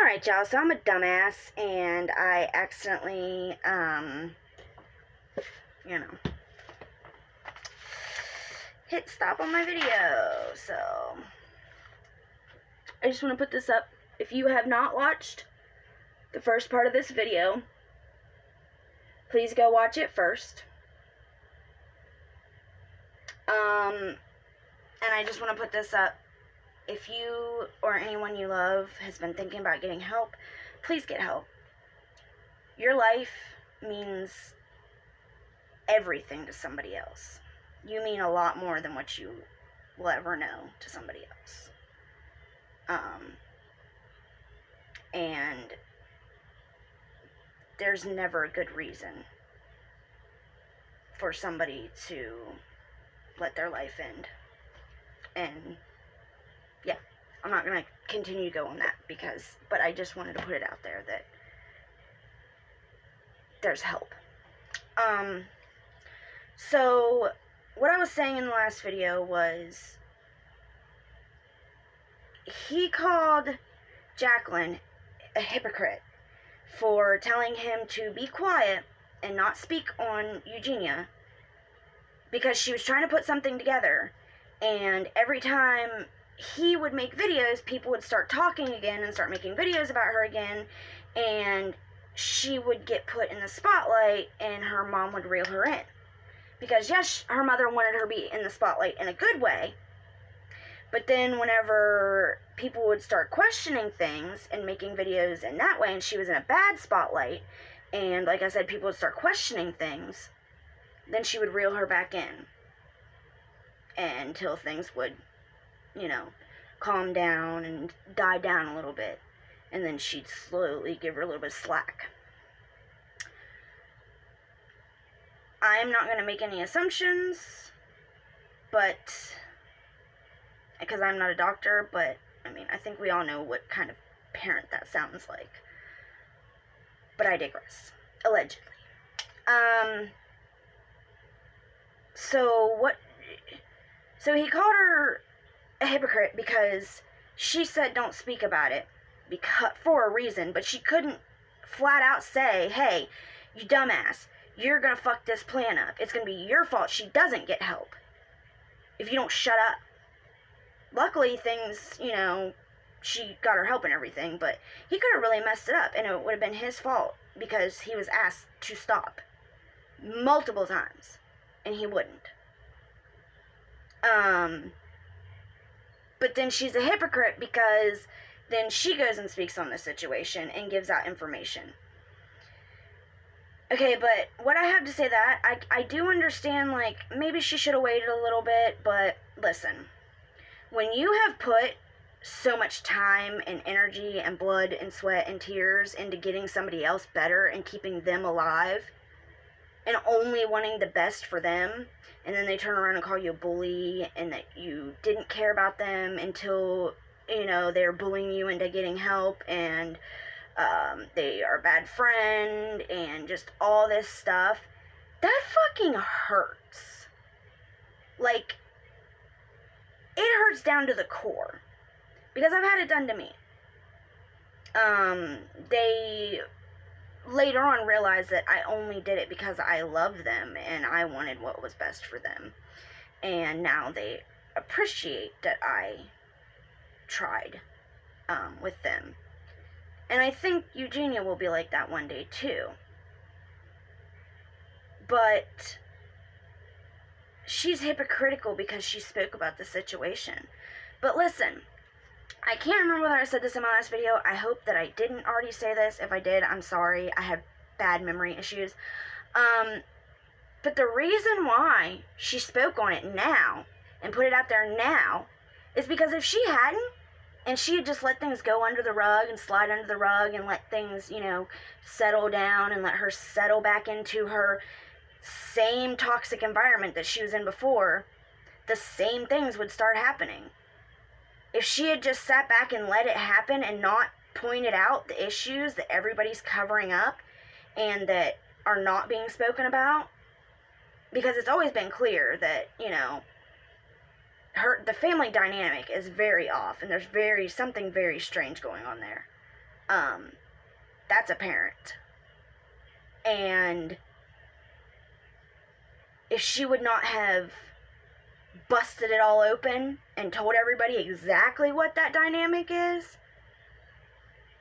Alright, y'all, so I'm a dumbass, and I accidentally, hit stop on my video, so I just want to put this up. If you have not watched the first part of this video, please go watch it first. And I just want to put this up. If you or anyone you love has been thinking about getting help, please get help. Your life means everything to somebody else. You mean a lot more than what you will ever know to somebody else. And there's never a good reason for somebody to let their life end. And yeah, I'm not going to continue to go on that but I just wanted to put it out there that there's help. So what I was saying in the last video was he called Jacqueline a hypocrite for telling him to be quiet and not speak on Eugenia because she was trying to put something together, and every time he would make videos, people would start talking again and start making videos about her again, and she would get put in the spotlight and her mom would reel her in. Because yes, her mother wanted her to be in the spotlight in a good way, but then whenever people would start questioning things and making videos in that way, and she was in a bad spotlight, and like I said, people would start questioning things, then she would reel her back in until things would, calm down and die down a little bit, and then she'd slowly give her a little bit of slack. I am not going to make any assumptions, because I'm not a doctor, but, I think we all know what kind of parent that sounds like. But I digress. Allegedly. So he called her a hypocrite because she said don't speak about it for a reason, but she couldn't flat out say, hey, you dumbass, you're gonna fuck this plan up. It's gonna be your fault she doesn't get help if you don't shut up. Luckily, things, she got her help and everything, but he could have really messed it up, and it would have been his fault because he was asked to stop multiple times, and he wouldn't. But then she's a hypocrite because then she goes and speaks on the situation and gives out information. Okay, but what I have to say that, I do understand, maybe she should have waited a little bit, but listen, when you have put so much time and energy and blood and sweat and tears into getting somebody else better and keeping them alive and only wanting the best for them, and then they turn around and call you a bully and that you didn't care about them until, they're bullying you into getting help, and they are a bad friend, and just all this stuff, that fucking hurts. It hurts down to the core. Because I've had it done to me. They later on realized that I only did it because I loved them and I wanted what was best for them. And now they appreciate that I tried with them. And I think Eugenia will be like that one day too. But she's hypocritical because she spoke about the situation. But listen, I can't remember whether I said this in my last video. I hope that I didn't already say this. If I did, I'm sorry. I have bad memory issues. But the reason why she spoke on it now and put it out there now is because if she hadn't, and she had just let things go under the rug and slide under the rug and let things, settle down and let her settle back into her same toxic environment that she was in before, the same things would start happening. If she had just sat back and let it happen and not pointed out the issues that everybody's covering up and that are not being spoken about, because it's always been clear that, the family dynamic is very off, and there's something very strange going on there. That's apparent. And if she would not have busted it all open and told everybody exactly what that dynamic is,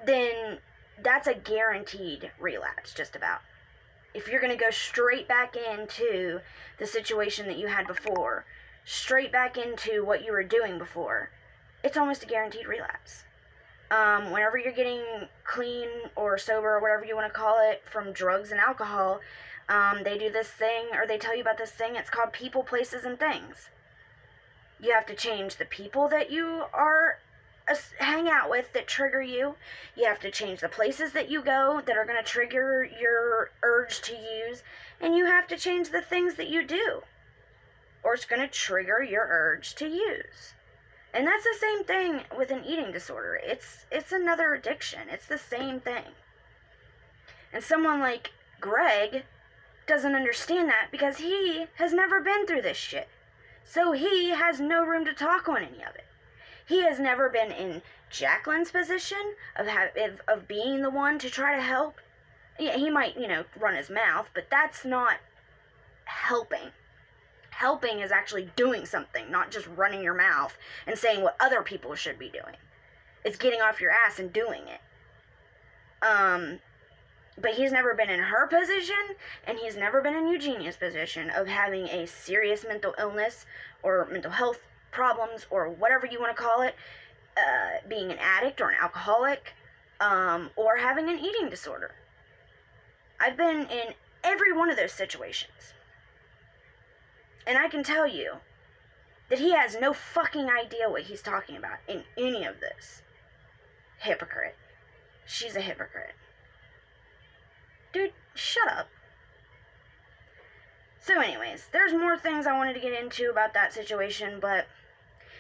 then that's a guaranteed relapse, just about. If you're going to go straight back into the situation that you had before, straight back into what you were doing before, it's almost a guaranteed relapse. Whenever you're getting clean or sober or whatever you want to call it from drugs and alcohol, they do this thing, or they tell you about this thing, it's called people, places, and things. You have to change the people that you are hang out with that trigger you. You have to change the places that you go that are going to trigger your urge to use. And you have to change the things that you do, or it's going to trigger your urge to use. And that's the same thing with an eating disorder. It's another addiction. It's the same thing. And someone like Greg doesn't understand that because he has never been through this shit. So he has no room to talk on any of it. He has never been in Jacqueline's position of being the one to try to help. Yeah, he might, run his mouth, but that's not helping. Helping is actually doing something, not just running your mouth and saying what other people should be doing. It's getting off your ass and doing it. But he's never been in her position, and he's never been in Eugenia's position of having a serious mental illness or mental health problems or whatever you want to call it, being an addict or an alcoholic, or having an eating disorder. I've been in every one of those situations. And I can tell you that he has no fucking idea what he's talking about in any of this. Hypocrite. She's a hypocrite. Dude, shut up. So anyways, there's more things I wanted to get into about that situation, but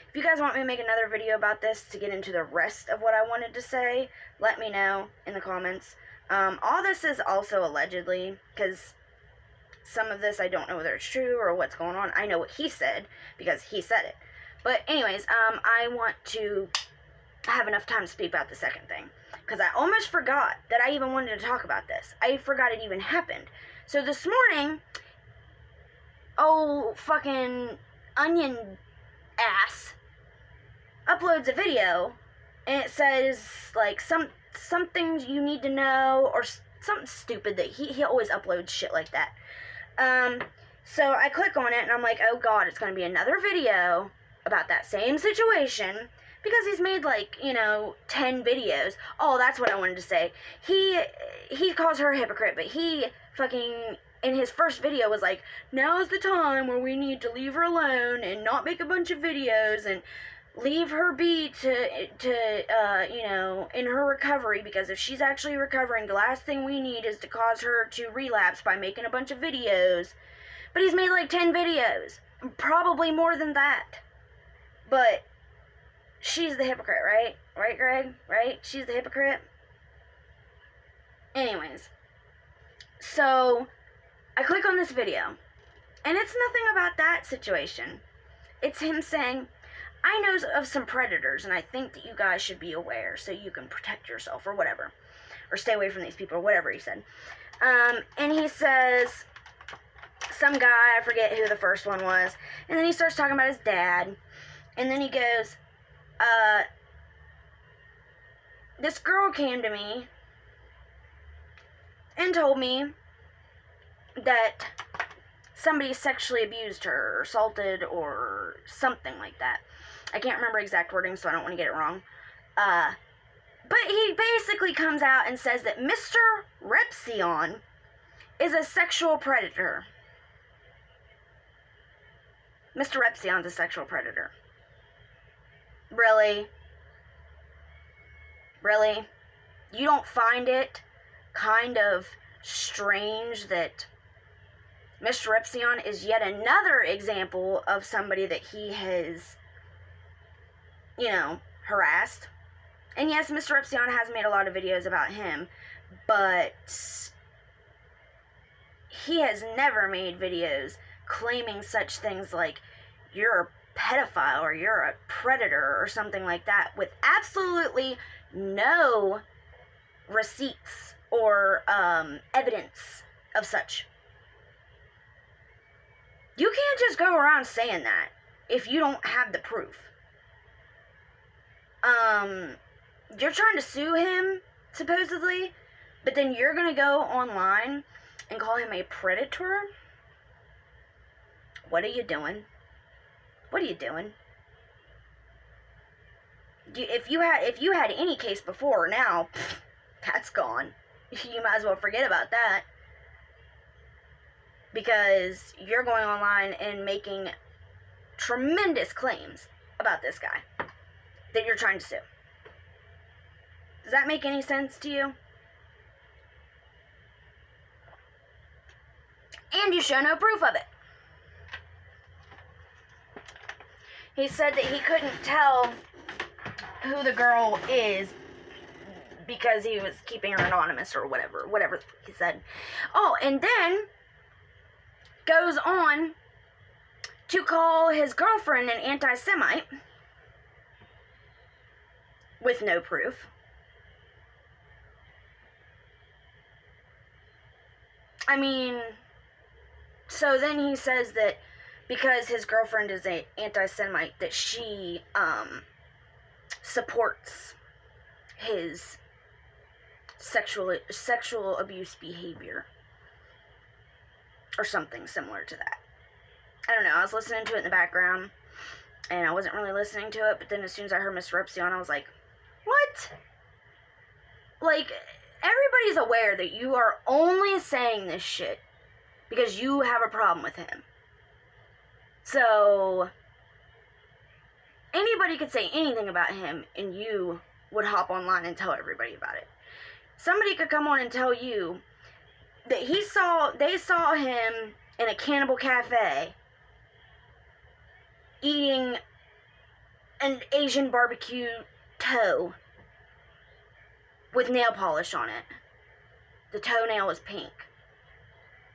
if you guys want me to make another video about this to get into the rest of what I wanted to say, let me know in the comments. All this is also allegedly, because some of this I don't know whether it's true or what's going on. I know what he said, because he said it. But anyways, I want to have enough time to speak about the second thing, because I almost forgot that I even wanted to talk about this. I forgot it even happened. So this morning, fucking onion ass uploads a video, and it says, like, some things you need to know, or something stupid that he always uploads shit like that. So I click on it, and I'm like, oh god, it's gonna be another video about that same situation, because he's made, 10 videos. Oh, that's what I wanted to say. He calls her a hypocrite, but he fucking, in his first video, was like, now's the time where we need to leave her alone and not make a bunch of videos and leave her be in her recovery, because if she's actually recovering, the last thing we need is to cause her to relapse by making a bunch of videos. But he's made 10 videos. Probably more than that. But she's the hypocrite, right? Right, Greg? Right? She's the hypocrite? Anyways. So, I click on this video. And it's nothing about that situation. It's him saying, I know of some predators, and I think that you guys should be aware so you can protect yourself, or whatever. Or stay away from these people, or whatever he said. And he says, some guy, I forget who the first one was, and then he starts talking about his dad, and then he goes, this girl came to me and told me that somebody sexually abused her, or assaulted, or something like that. I can't remember exact wording, so I don't want to get it wrong. But he basically comes out and says that Mr. Repsion is a sexual predator. Mr. Repsion's a sexual predator. Really? Really? You don't find it kind of strange that Mr. Repsion is yet another example of somebody that he has, harassed? And yes, Mr. Repsion has made a lot of videos about him, but he has never made videos claiming such things like, you're a pedophile, or you're a predator, or something like that, with absolutely no receipts or evidence of such. You can't just go around saying that if you don't have the proof. You're trying to sue him, supposedly, but then you're going to go online and call him a predator? What are you doing? What are you doing? If you had any case before, now, that's gone. You might as well forget about that. Because you're going online and making tremendous claims about this guy that you're trying to sue. Does that make any sense to you? And you show no proof of it. He said that he couldn't tell who the girl is because he was keeping her anonymous or whatever he said. Oh, and then goes on to call his girlfriend an anti-Semite with no proof. I mean, so then he says that because his girlfriend is an anti-Semite, that she supports his sexual abuse behavior. Or something similar to that. I don't know, I was listening to it in the background, and I wasn't really listening to it, but then as soon as I heard Mr. Repsy on, I was like, what? Like, everybody's aware that you are only saying this shit because you have a problem with him. So, anybody could say anything about him, and you would hop online and tell everybody about it. Somebody could come on and tell you that they saw him in a cannibal cafe eating an Asian barbecue toe with nail polish on it. The toenail was pink,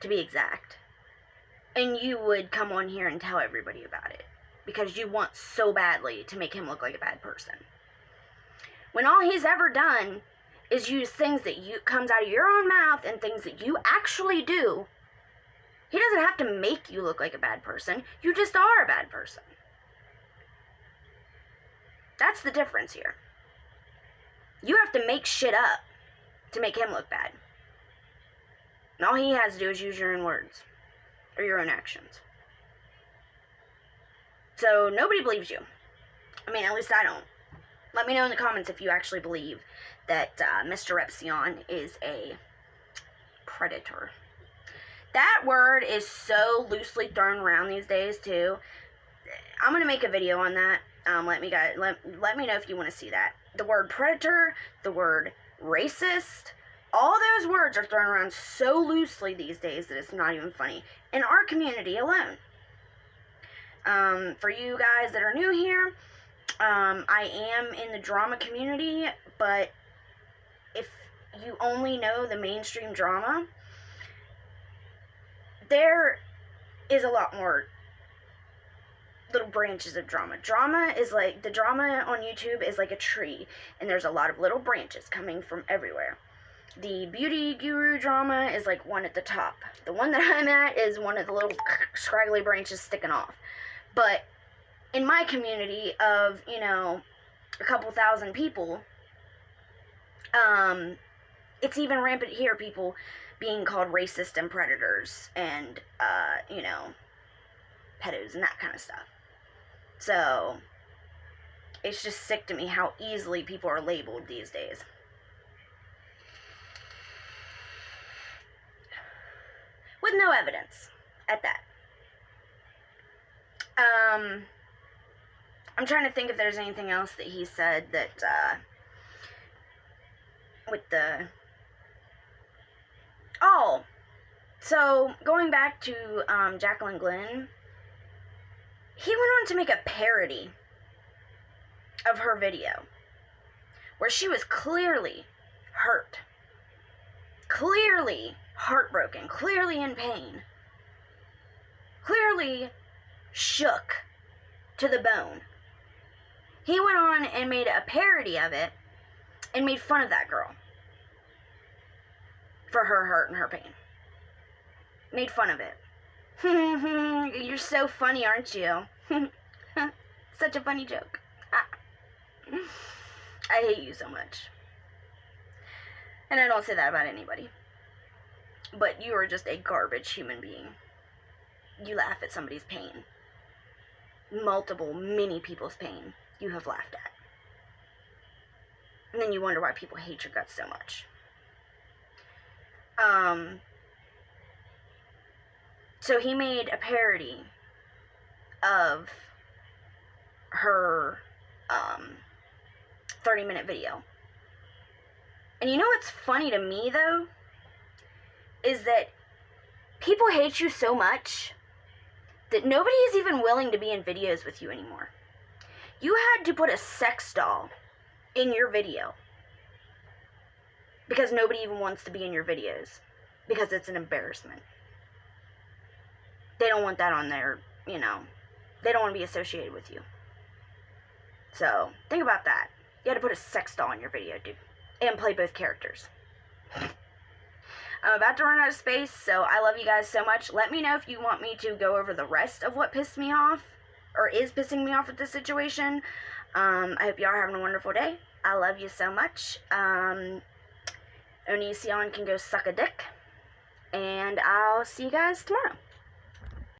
to be exact. And you would come on here and tell everybody about it because you want so badly to make him look like a bad person. When all he's ever done is use things that comes out of your own mouth and things that you actually do. He doesn't have to make you look like a bad person. You just are a bad person. That's the difference here. You have to make shit up to make him look bad. And all he has to do is use your own words or your own actions. So nobody believes you. I mean, at least I don't. Let me know in the comments if you actually believe that Mr. Repsion is a predator. That word is so loosely thrown around these days, too. I'm going to make a video on that. Let me know if you want to see that. The word predator, the word racist, all those words are thrown around so loosely these days that it's not even funny. In our community alone. For you guys that are new here, I am in the drama community, but if you only know the mainstream drama, there is a lot more little branches of drama. Drama is like, the drama on YouTube is like a tree, and there's a lot of little branches coming from everywhere. The beauty guru drama is like one at the top. The one that I'm at is one of the little scraggly branches sticking off. But in my community of, you know, a couple thousand people, it's even rampant here, people being called racist and predators and, you know, pedos and that kind of stuff. So, it's just sick to me how easily people are labeled these days. With no evidence, at that. I'm trying to think if there's anything else that he said that, with the... Oh! So, going back to, Jacqueline Glenn, he went on to make a parody of her video, where she was clearly hurt, clearly heartbroken, clearly in pain, clearly shook to the bone. He went on and made a parody of it and made fun of that girl. for her hurt and her pain. Made fun of it. You're so funny, aren't you? Such a funny joke. I hate you so much. And I don't say that about anybody. But you are just a garbage human being. You laugh at somebody's pain. Many people's pain you have laughed at. And then you wonder why people hate your guts so much. So he made a parody of her 30-minute video. And you know what's funny to me, though? Is that people hate you so much that nobody is even willing to be in videos with you anymore. You had to put a sex doll in your video because nobody even wants to be in your videos because it's an embarrassment. They don't want that on their, they don't want to be associated with you. So, think about that. You had to put a sex doll in your video, dude. And play both characters. I'm about to run out of space, so I love you guys so much. Let me know if you want me to go over the rest of what pissed me off, or is pissing me off with this situation. I hope you are having a wonderful day. I love you so much. Onision can go suck a dick. And I'll see you guys tomorrow.